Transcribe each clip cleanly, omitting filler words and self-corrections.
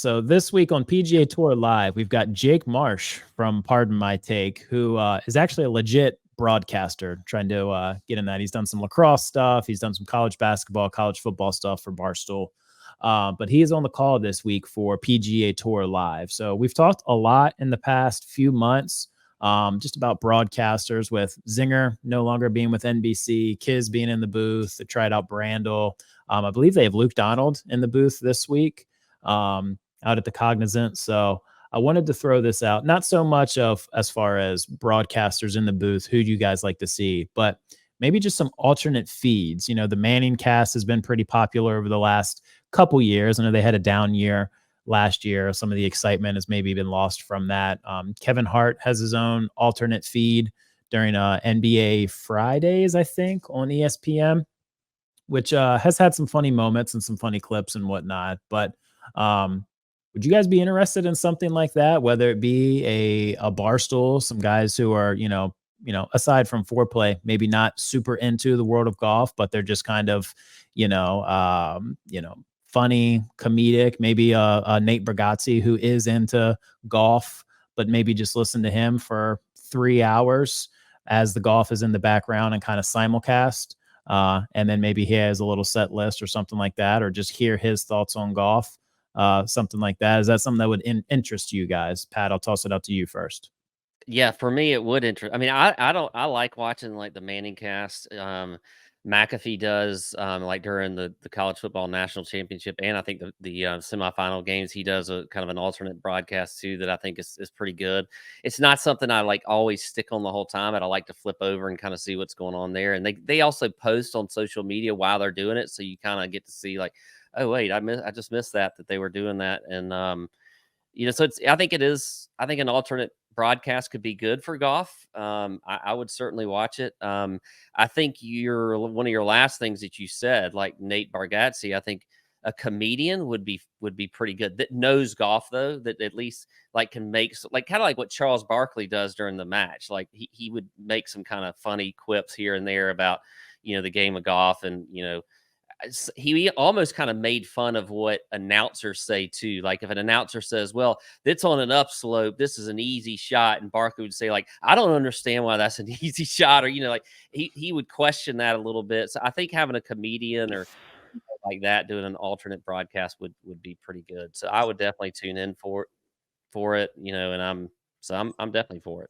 So this week on PGA Tour Live, we've got Jake Marsh from Pardon My Take, who is actually a legit broadcaster trying to get in that. He's done some lacrosse stuff. He's done some college basketball, college football stuff for Barstool. But he is on the call this week for PGA Tour Live. So we've talked a lot in the past few months just about broadcasters, with Zinger no longer being with NBC, Kiz being in the booth. They tried out Brandel. I believe they have Luke Donald in the booth this week out at the Cognizant. So I wanted to throw this out, not so much of as far as broadcasters in the booth, who do you guys like to see, but maybe just some alternate feeds. You know, the Manning cast has been pretty popular over the last couple years. I know they had a down year last year. Some of the excitement has maybe been lost from that. Kevin Hart has his own alternate feed during NBA Fridays, I think, on ESPN, which has had some funny moments and some funny clips and whatnot. But would you guys be interested in something like that? Whether it be a Barstool, some guys who are, aside from foreplay, maybe not super into the world of golf, but they're just kind of, funny, comedic. Maybe a Nate Bargatze who is into golf, but maybe just listen to him for 3 hours as the golf is in the background and kind of simulcast. And then maybe he has a little set list or something like that, or just hear his thoughts on golf, something like that. Is that something that would interest you guys? Pat, I'll toss it out to you first. Yeah, for me, it would interest. I mean, I like watching like the Manning cast. McAfee does like during the college football national championship, and I think the semifinal games, he does a kind of an alternate broadcast too that I think is pretty good. It's not something I like always stick on the whole time, but I like to flip over and kind of see what's going on there. And they also post on social media while they're doing it, so you kind of get to see like, oh wait, I just missed that they were doing that. And so I think an alternate broadcast could be good for golf. I would certainly watch it. I think one of your last things that you said, like Nate Bargatze, I think a comedian would be pretty good, that knows golf though, that at least like can make like kind of like what Charles Barkley does during the match. Like he would make some kind of funny quips here and there about, the game of golf. And, he almost kind of made fun of what announcers say too. Like if an announcer says, well, it's on an upslope, this is an easy shot. And Barkley would say like, I don't understand why that's an easy shot. Or, like he would question that a little bit. So I think having a comedian or like that doing an alternate broadcast would be pretty good. So I would definitely tune in for it, and I'm definitely for it.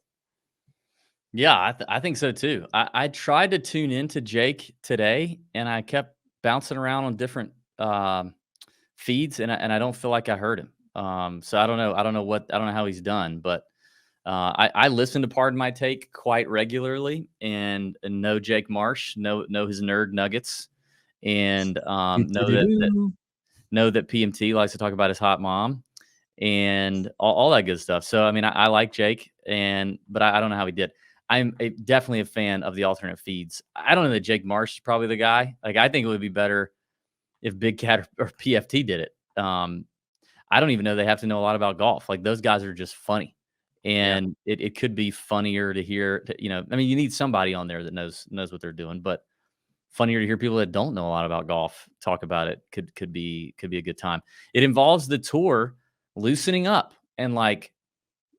Yeah, I think so too. I tried to tune into Jake today, and I kept bouncing around on different feeds, and I don't feel like I heard him. So I don't know. I don't know how he's done, but I listen to Pardon My Take quite regularly, and know Jake Marsh, know his nerd nuggets, and know that PMT likes to talk about his hot mom and all that good stuff. So I mean, I like Jake, but I don't know how he did. I'm definitely a fan of the alternate feeds. I don't know that Jake Marsh is probably the guy. Like, I think it would be better if Big Cat or PFT did it. I don't even know they have to know a lot about golf. Like, those guys are just funny, and it could be funnier to hear. I mean, you need somebody on there that knows what they're doing, but funnier to hear people that don't know a lot about golf talk about it. Could be a good time. It involves the tour loosening up and like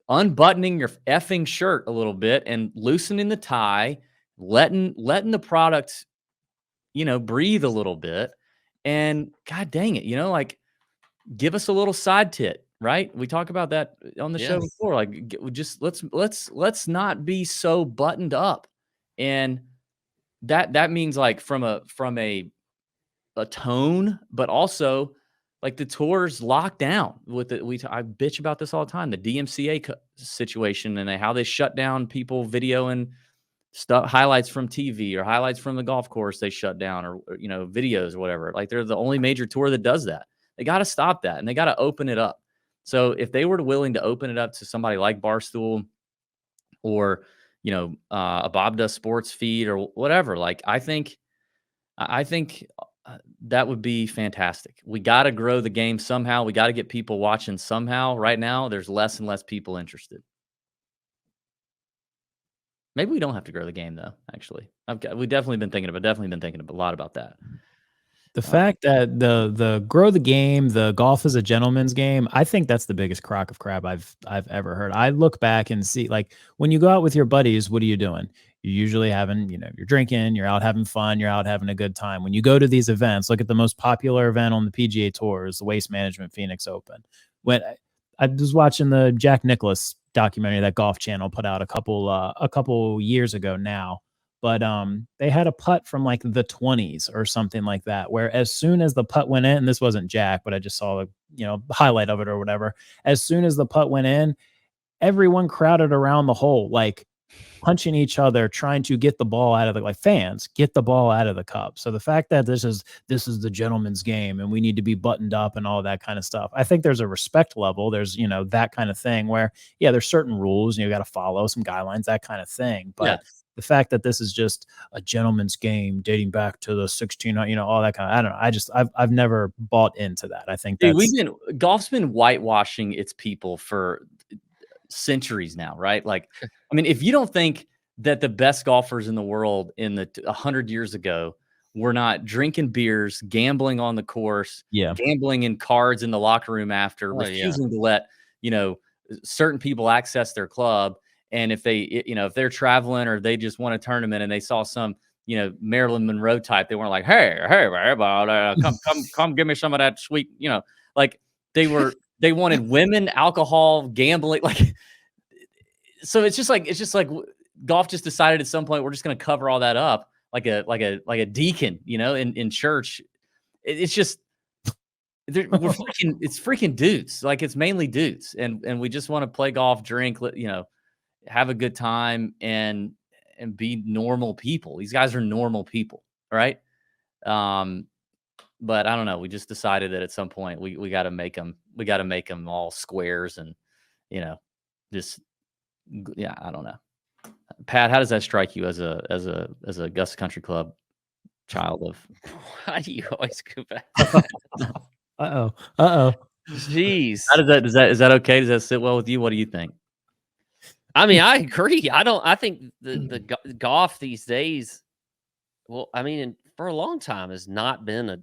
unbuttoning your effing shirt a little bit and loosening the tie, letting the product, breathe a little bit. And God dang it, like, give us a little side tit, right? We talk about that on the show before. Like, just let's not be so buttoned up. And that means like from a tone, but also like the tour's locked down with it. I bitch about this all the time, the DMCA situation and how they shut down people videoing stuff, highlights from TV or highlights from the golf course they shut down, or videos or whatever. Like, they're the only major tour that does that. They got to stop that, and they got to open it up. So if they were willing to open it up to somebody like Barstool or a Bob Does Sports feed or whatever, like, I think that would be fantastic. We got to grow the game somehow. We got to get people watching somehow. Right now, there's less and less people interested. Maybe we don't have to grow the game, though. Actually, we've definitely been thinking a lot about that. The fact that the grow the game, the golf is a gentleman's game, I think that's the biggest crock of crap I've ever heard. I look back and see, like, when you go out with your buddies, what are you doing? You're usually having, you're drinking, you're out having fun, you're out having a good time. When you go to these events, look at the most popular event on the PGA Tour is the Waste Management Phoenix Open. When I was watching the Jack Nicklaus documentary that Golf Channel put out a couple years ago now, but they had a putt from like the 20s or something like that, where as soon as the putt went in, and this wasn't Jack, but I just saw a highlight of it or whatever. As soon as the putt went in, everyone crowded around the hole, like punching each other, trying to get the ball out of the, like, fans get the ball out of the cup. So the fact that this is the gentleman's game and we need to be buttoned up and all that kind of stuff, I think there's a respect level. There's that kind of thing where, yeah, there's certain rules and you got to follow some guidelines, that kind of thing. But the fact that this is just a gentleman's game dating back to the 16, all that kind of, I don't know. I've never bought into that. I think that's, golf's been whitewashing its people for centuries now, right? Like, I mean, if you don't think that the best golfers in the world in the 100 years ago were not drinking beers, gambling on the course, gambling in cards in the locker room after, refusing to let, certain people access their club. And if they, if they're traveling or they just won a tournament and they saw some, Marilyn Monroe type, they weren't like, hey, come give me some of that sweet, like they wanted women, alcohol, gambling. Like, so it's just like golf just decided at some point, we're just going to cover all that up like a deacon, in church. It's just, it's freaking dudes. Like, it's mainly dudes. And we just want to play golf, drink, have a good time and be normal people. These guys are normal people. Right. But I don't know. We just decided that at some point we got to make them all squares and, just, I don't know. Pat, how does that strike you as a Augusta Country Club child of? Why do you always go back? Jeez. How is that okay? Does that sit well with you? What do you think? I mean, I agree. I think the golf these days, well, I mean, for a long time has not been a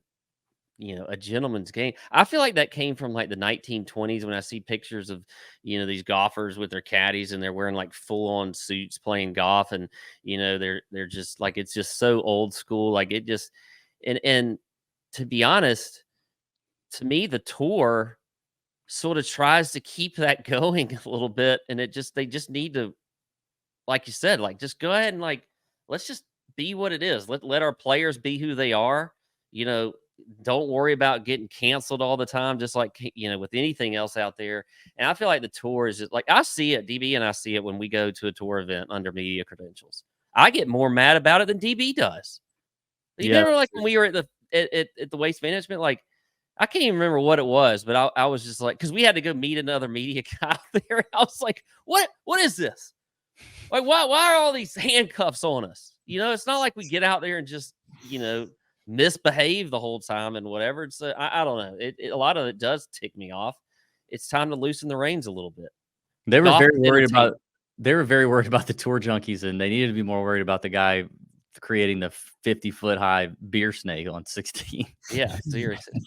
gentleman's game. I feel like that came from like the 1920s when I see pictures of, these golfers with their caddies and they're wearing like full on suits playing golf. And, they're just like, it's just so old school. Like it just, and to be honest, to me, the tour sort of tries to keep that going a little bit. And they just need to, like you said, like, just go ahead and like, let's just be what it is. Let our players be who they are. Don't worry about getting canceled all the time, just like, with anything else out there. And I feel like the tour is just like, I see it, DB, and I see it when we go to a tour event under media credentials. I get more mad about it than DB does. You remember, like, when we were at the Waste Management, like, I can't even remember what it was, but I was just like, because we had to go meet another media guy out there. And I was like, what is this? Like, why are all these handcuffs on us? It's not like we get out there and just, misbehave the whole time and whatever. It's I don't know. A lot of it does tick me off. It's time to loosen the reins a little bit. They were very worried about the tour junkies, and they needed to be more worried about the guy creating the 50-foot high beer snake on 16. Yeah, seriously.